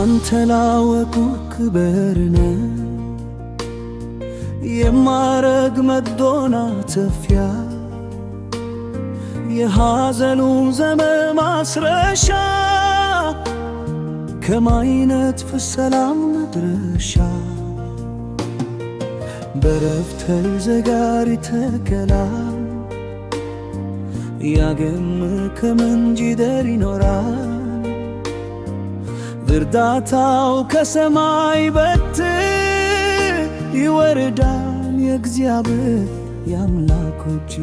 አንተ ላወቁ ክብርነ የማረግ መጎናጸፊያ የሐዘኑ ዘመን ማስረሻ ከማይነጥፍ ሰላም መድረሻ በረፍት ዘጋሪ ተከላ ያገም ከመንጂደር ይኖራል እርዳታው ከሰማይ በትር ይወርዳል የእግዚአብሔር የአምላክ እጅ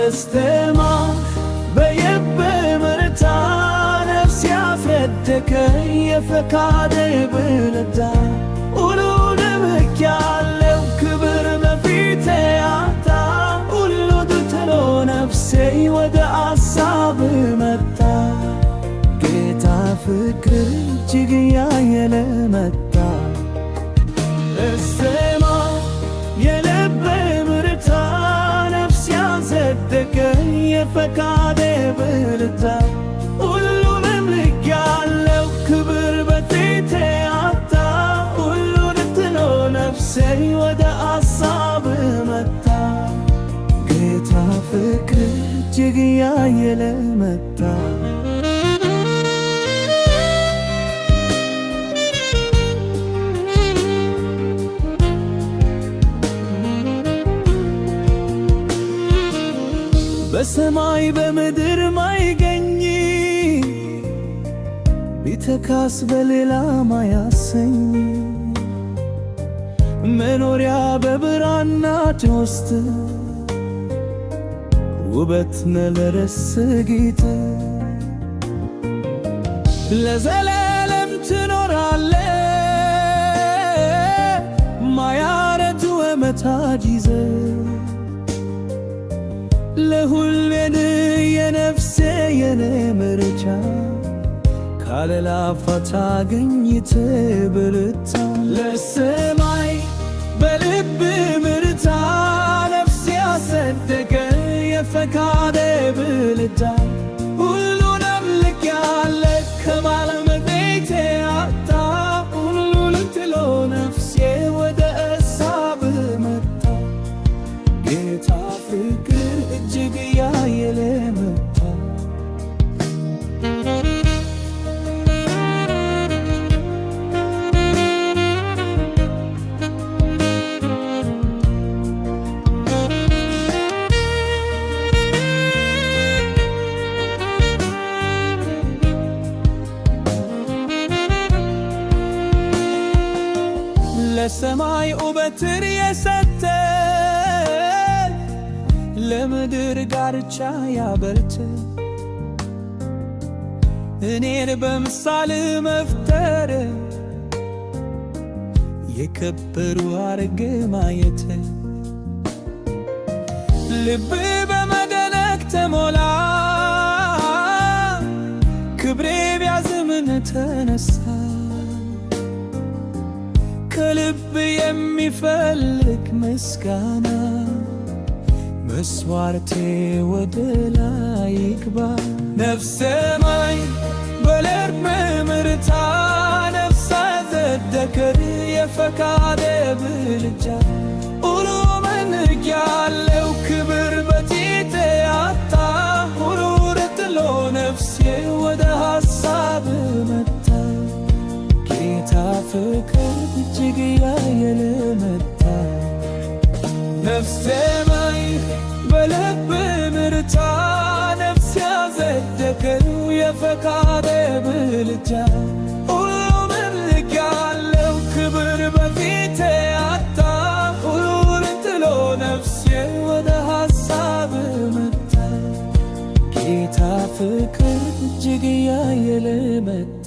እስተማ በየበ ምርታ ነፍስ ያፍረደከ የፈቃደ ብልታ ሁሉንም ያለው ክብር በፊቴ አታ ሁሉ ትቶ ነፍሴ ወደ አሳብ መጣ ጌታ ፍቅር እጅግ ያየለ መጣ እሰማ የልቤ ምርታ ነፍስ ያጸደቀ የፈቃደ ብልታ ሁሉንም ያለው ክብር በፊቴ አታ ሁሉን ትቶ ነፍሴ ወደ አሳብ መጣ ጌታ ፍቅር እጅግ ያየለ መጣ በሰማይ በምድር ማይገኝ ቢተካስ በሌላ ማያሰኝ መኖሪያ በብራናት ውስጥ ውበት ነለረስ ጌጥ ለዘላለም ትኖራለ ማያረት ወመታጂዘ ለሁሌን የነፍሴ የኔ ምርጫ ካለላፋታ አገኝተ ብርታ ለሰማይ በልብ ምርታ ነፍስ ያጸደቀ የፈቃደ ብልታ ሁሉንም ልክያለ ከማለም ቤቴ አታ ሁሉን ትሎ ነፍሴ ወደ አሳብ መጣ ጌታ ፍቅር እጅግ ያየለ መጣ ለሰማይ ውበትን የሰጠ ለምድር ዳርቻ ያበርት እኔን በምሳሌ መፍጠር የከበሩ አርግ ማየት ልብ በመደነቅ ተሞላ ክብሬ ቢያዝምን ተነሳ ከልብ የሚፈልግ ምስጋና መስዋዕቴ ወደ ላይ ይግባ ነፍሰ ማይ በልብ ምርታ ነፍስ አጸደቀ የፈቃደ ብልጫ ሁሉን ያለው ክብር በፊቴ አታ ሁሉን ጥሎ ነፍሴ ወደ ሐሳብ መጣ ጌታ ፍቅር እጅግ ያየለ መጣ ነፍሴ ማይ በልብ ምርታ ነፍስ ያጸደቀ የፈቃደ ብልጫ ሁሉን ያለው ክብር በፊቴ አታ ሁሉን ጥሎ ነፍሴ ወደ ሐሳብ መጣ ጌታ ፍቅር እጅግ ያየለ መጣ